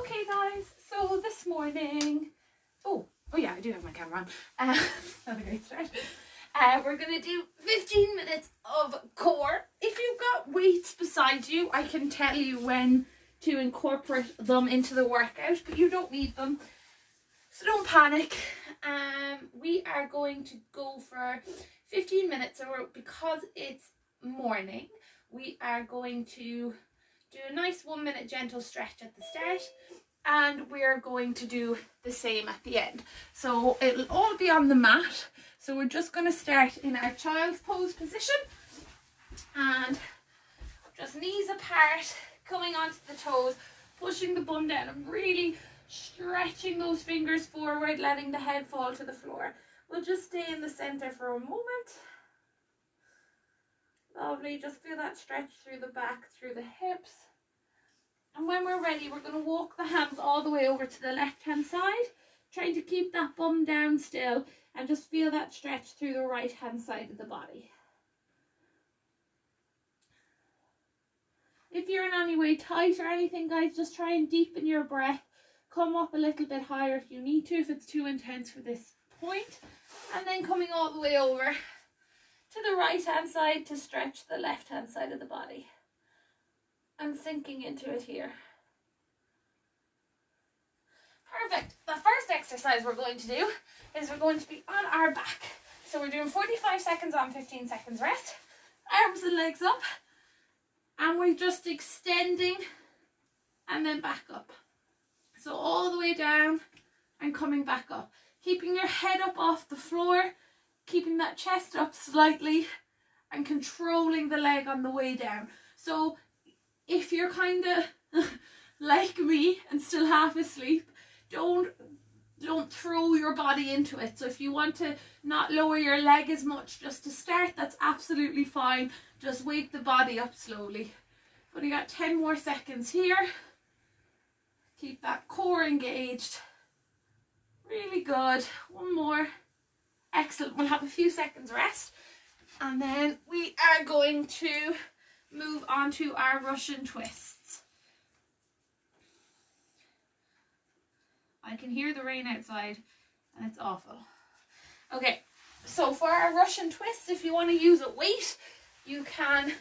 Okay guys, so this morning, oh yeah, I do have my camera on. Not a great start. We're gonna do 15 minutes of core. If you've got weights beside you, I can tell you when to incorporate them into the workout, but you don't need them, so don't panic. We are going to go for 15 minutes, or because it's morning, we are going to do a nice 1 minute gentle stretch at the start, and we're going to do the same at the end. So it'll all be on the mat. So we're just going to start in our child's pose position, and just knees apart, coming onto the toes, pushing the bum down and really stretching those fingers forward, letting the head fall to the floor. We'll just stay in the center for a moment. Lovely, just feel that stretch through the back, through the hips. And when we're ready, we're going to walk the hands all the way over to the left hand side, trying to keep that bum down still, and just feel that stretch through the right hand side of the body. If you're in any way tight or anything, guys, just try and deepen your breath. Come up a little bit higher if you need to, if it's too intense for this point. And then coming all the way over to the right hand side to stretch the left hand side of the body. And sinking into it here. Perfect. The first exercise we're going to do is we're going to be on our back. So we're doing 45 seconds on, 15 seconds rest. Arms and legs up. And we're just extending and then back up. So all the way down and coming back up. Keeping your head up off the floor, keeping that chest up slightly, and controlling the leg on the way down. So if you're kind of like me and still half asleep, don't throw your body into it. So if you want to not lower your leg as much just to start, that's absolutely fine. Just wake the body up slowly. But you got 10 more seconds here. Keep that core engaged. Really good. One more. Excellent. We'll have a few seconds rest, and then we are going to move on to our Russian twists. I can hear the rain outside and it's awful. Okay, so for our Russian twists, if you want to use a weight, you can.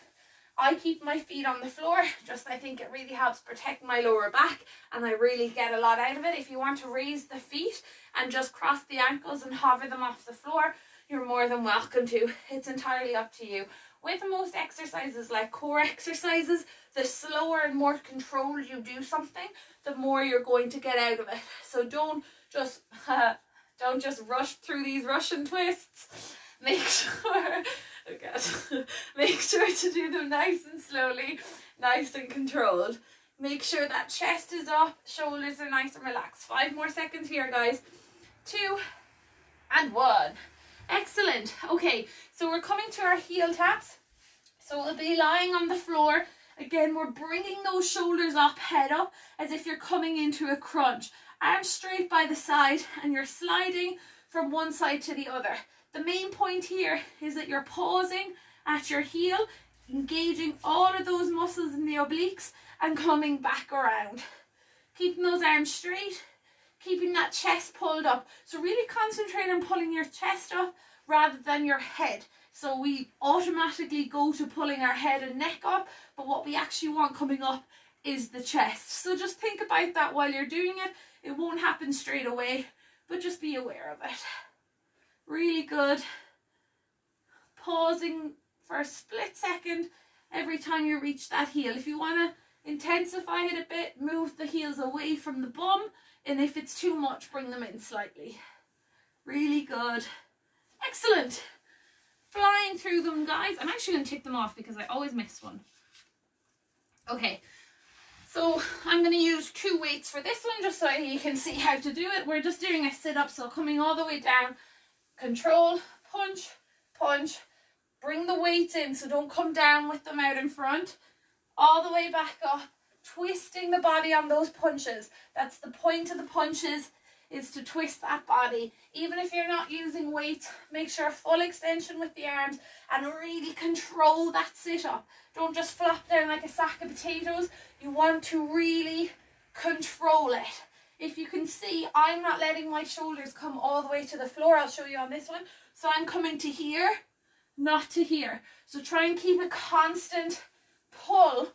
I keep my feet on the floor, I think it really helps protect my lower back, and I really get a lot out of it. If you want to raise the feet and just cross the ankles and hover them off the floor, you're more than welcome to. It's entirely up to you. With most exercises, like core exercises, the slower and more controlled you do something, the more you're going to get out of it. So don't just rush through these Russian twists. Make sure to do them nice and slowly, nice and controlled. Make sure that chest is up, shoulders are nice and relaxed. 5 more seconds here, guys. 2 and 1. Excellent. Okay, so we're coming to our heel taps. So we'll be lying on the floor. Again, we're bringing those shoulders up, head up, as if you're coming into a crunch. Arms straight by the side, and you're sliding from one side to the other. The main point here is that you're pausing at your heel, engaging all of those muscles in the obliques, and coming back around. Keeping those arms straight, keeping that chest pulled up. So really concentrate on pulling your chest up rather than your head. So we automatically go to pulling our head and neck up, but what we actually want coming up is the chest. So just think about that while you're doing it. It won't happen straight away, but just be aware of it. Really good. Pausing for a split second every time you reach that heel. If you want to intensify it a bit, move the heels away from the bum, and if it's too much, bring them in slightly. Really good. Excellent. Flying through them, guys. I'm actually going to tick them off because I always miss one. Okay, so I'm going to use 2 weights for this one just so you can see how to do it. We're just doing a sit-up, so coming all the way down. Control, punch, punch. Bring the weights in, so don't come down with them out in front. All the way back up, twisting the body on those punches. That's the point of the punches, is to twist that body. Even if you're not using weights, make sure full extension with the arms and really control that sit up. Don't just flop down like a sack of potatoes. You want to really control it. If you can see, I'm not letting my shoulders come all the way to the floor. I'll show you on this one. So I'm coming to here, not to here. So try and keep a constant pull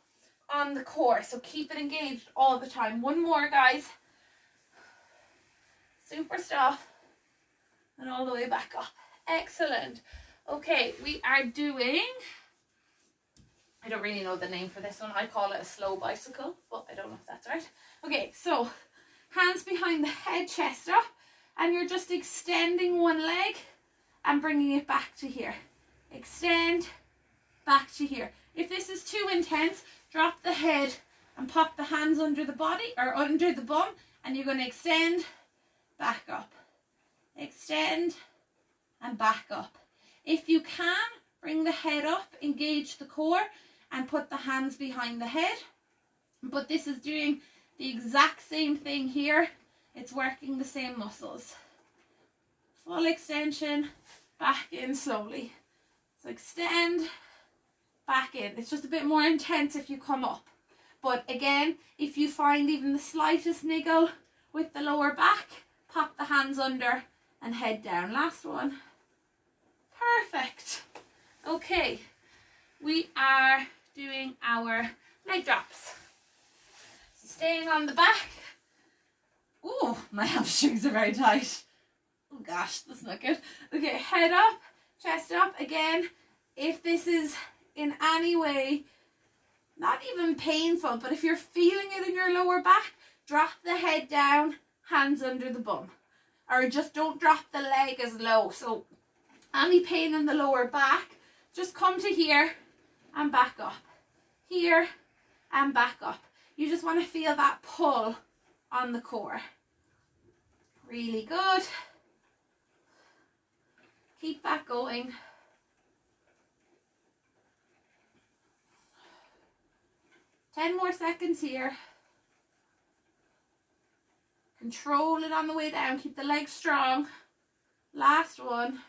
on the core. So keep it engaged all the time. One more, guys. Super stuff. And all the way back up. Excellent. Okay, we are doing, I don't really know the name for this one. I call it a slow bicycle, but I don't know if that's right. Okay, so hands behind the head, chest up, and you're just extending one leg and bringing it back to here. Extend, back to here. If this is too intense, drop the head and pop the hands under the body or under the bum, and you're going to extend, back up. Extend and back up. If you can, bring the head up, engage the core, and put the hands behind the head. But this is doing the exact same thing here. It's working the same muscles. Full extension, back in slowly. So extend, back in. It's just a bit more intense if you come up. But again, if you find even the slightest niggle with the lower back, pop the hands under and head down. Last one. Perfect. Okay, we are doing our leg drops. So staying on the back. Ooh, my hamstrings are very tight. Oh gosh, that's not good. Okay, head up, chest up. Again, if this is in any way, not even painful, but if you're feeling it in your lower back, drop the head down, hands under the bum. Or just don't drop the leg as low. So any pain in the lower back, just come to here and back up. Here and back up. You just want to feel that pull on the core. Really good. Keep that going. Ten more seconds here. Control it on the way down. Keep the legs strong. Last one.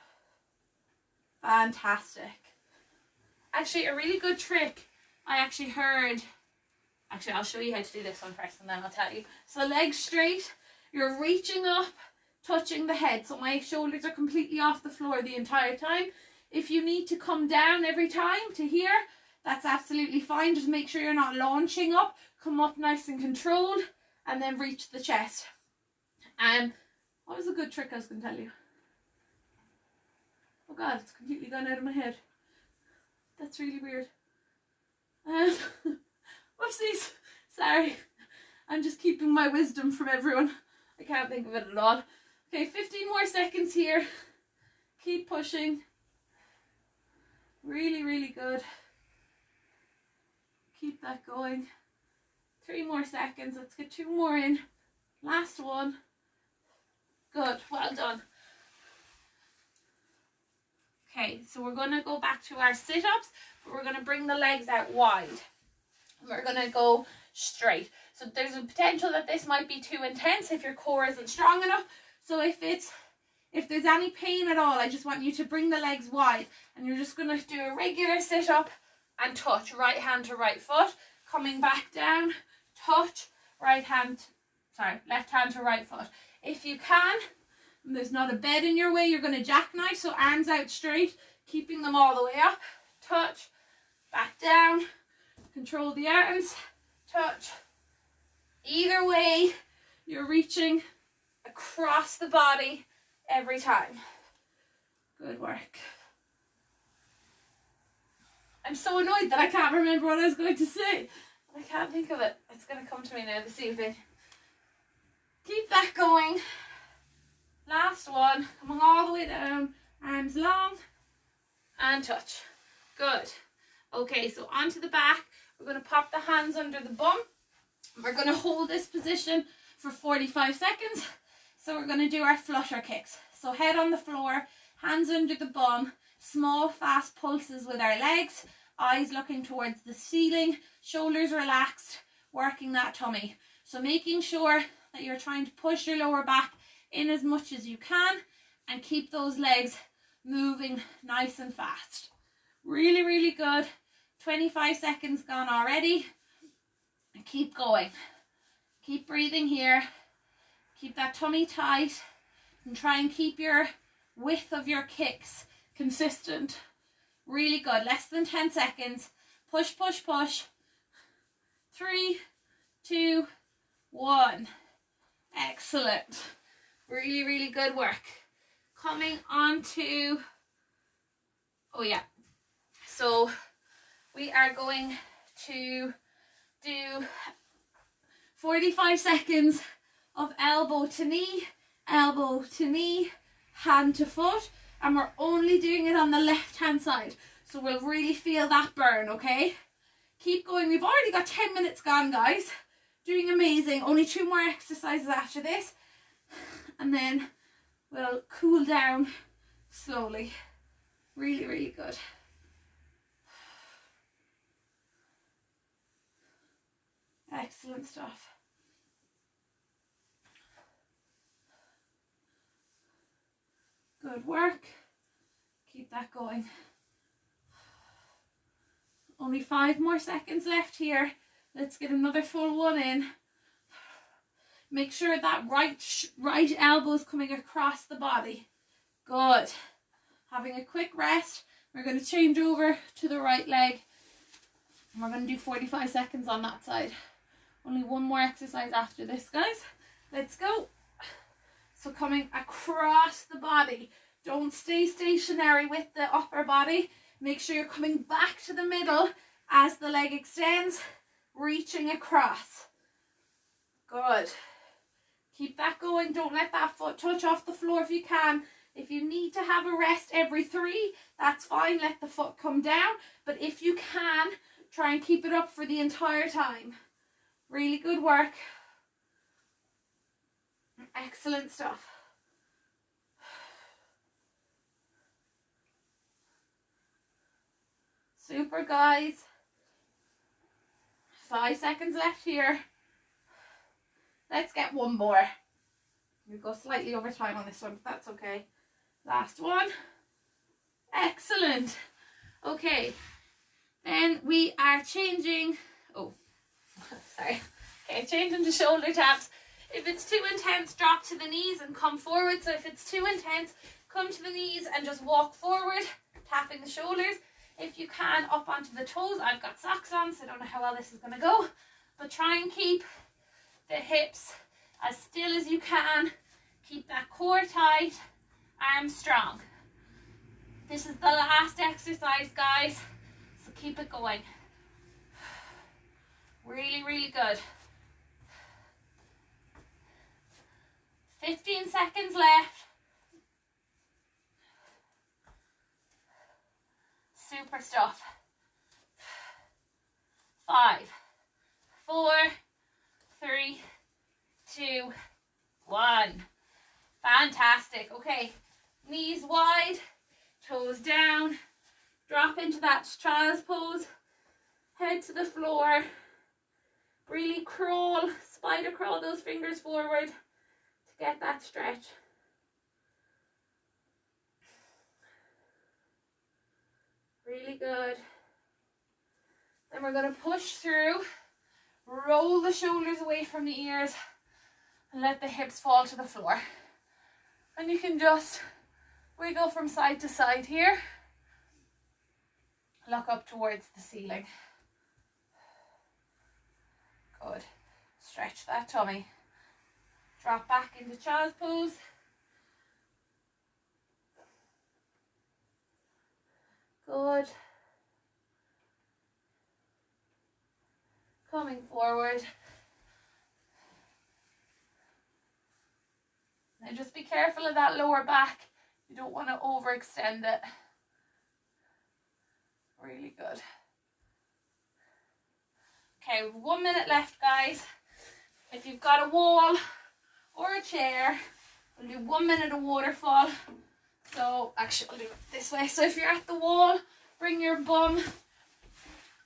Fantastic. Actually, a really good trick I actually heard. Actually, I'll show you how to do this one first and then I'll tell you. So legs straight. You're reaching up, touching the head. So my shoulders are completely off the floor the entire time. If you need to come down every time to here, that's absolutely fine. Just make sure you're not launching up. Come up nice and controlled and then reach the chest. And what was a good trick I was going to tell you? Oh God, it's completely gone out of my head. That's really weird. Whoopsies. Sorry. I'm just keeping my wisdom from everyone. I can't think of it at all. Okay, 15 more seconds here. Keep pushing. Really, really good. Keep that going. 3 more seconds. Let's get 2 more in. Last one. Good. Well done. Okay, so we're going to go back to our sit-ups, but we're going to bring the legs out wide. We're going to go straight. So there's a potential that this might be too intense if your core isn't strong enough. So if there's any pain at all, I just want you to bring the legs wide, and you're just going to do a regular sit-up and touch right hand to right foot, coming back down, touch, left hand to right foot. If you can, and there's not a bed in your way, you're going to jackknife, so arms out straight, keeping them all the way up, touch, back down, control the arms, touch. Either way, you're reaching across the body every time. Good work. I'm so annoyed that I can't remember what I was going to say. I can't think of it. It's going to come to me now this evening. Keep that going. Last one. Coming all the way down. Arms long. And touch. Good. Okay, so onto the back. We're going to pop the hands under the bum. We're going to hold this position for 45 seconds. So we're going to do our flutter kicks. So head on the floor, hands under the bum, small fast pulses with our legs, eyes looking towards the ceiling, shoulders relaxed, working that tummy. So making sure that you're trying to push your lower back in as much as you can and keep those legs moving nice and fast. Really, really good. 25 seconds gone already. And keep going. Keep breathing here. Keep that tummy tight and try and keep your width of your kicks consistent. Really good. Less than 10 seconds. Push, push, push. 3, 2, 1. Excellent. Really, really good work. Coming on to, oh yeah, so we are going to do 45 seconds of elbow to knee, hand to foot, and we're only doing it on the left hand side, so we'll really feel that burn. Okay, keep going. We've already got 10 minutes gone, guys. Doing amazing. Only 2 more exercises after this, and then we'll cool down slowly. Really, really good. Excellent stuff. Good work. Keep that going. Only 5 more seconds left here. Let's get another full one in. Make sure that right elbow is coming across the body. Good. Having a quick rest. We're going to change over to the right leg. And we're going to do 45 seconds on that side. Only 1 more exercise after this, guys. Let's go. So coming across the body. Don't stay stationary with the upper body. Make sure you're coming back to the middle as the leg extends, reaching across. Good. Keep that going. Don't let that foot touch off the floor if you can. If you need to have a rest every 3, that's fine. Let the foot come down. But if you can, try and keep it up for the entire time. Really good work. Excellent stuff. Super, guys. 5 seconds left here. Let's get 1 more. We'll go slightly over time on this one, but that's okay. Last one. Excellent. Okay. Then we are changing. Oh, sorry. Okay, changing to shoulder taps. If it's too intense, drop to the knees and come forward. So if it's too intense, come to the knees and just walk forward, tapping the shoulders. If you can, up onto the toes. I've got socks on, so I don't know how well this is going to go. But try and keep the hips as still as you can. Keep that core tight, arms strong. This is the last exercise, guys, so keep it going. Really, really good. 15 seconds left. Super stuff. 5, 4, 3, 2, 1. Fantastic. Okay, knees wide, toes down, drop into that child's pose, head to the floor, really crawl, spider crawl those fingers forward to get that stretch. Really good. Then we're going to push through, roll the shoulders away from the ears, and let the hips fall to the floor. And you can just wiggle from side to side here. Look up towards the ceiling. Good. Stretch that tummy. Drop back into child's pose. Good. Coming forward. Now just be careful of that lower back. You don't want to overextend it. Really good. Okay, we've 1 minute left, guys. If you've got a wall or a chair, we'll do 1 minute of waterfall. So actually I'll do it this way. So if you're at the wall, bring your bum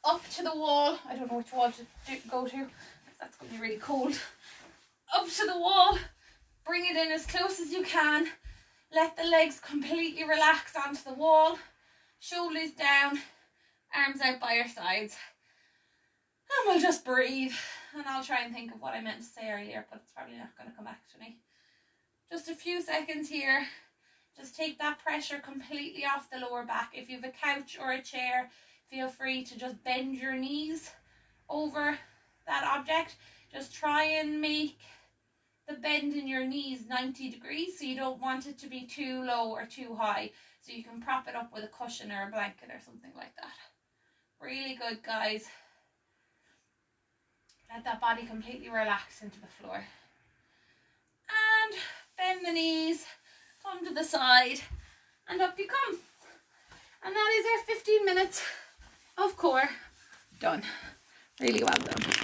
up to the wall. I don't know which wall to go to. That's going to be really cold. Up to the wall. Bring it in as close as you can. Let the legs completely relax onto the wall. Shoulders down. Arms out by your sides. And we'll just breathe. And I'll try and think of what I meant to say earlier, but it's probably not going to come back to me. Just a few seconds here. Just take that pressure completely off the lower back. If you have a couch or a chair, feel free to just bend your knees over that object. Just try and make the bend in your knees 90 degrees, so you don't want it to be too low or too high. So you can prop it up with a cushion or a blanket or something like that. Really good, guys. Let that body completely relax into the floor. And bend the knees, come to the side, and up you come. And that is our 15 minutes of core done. Really well done.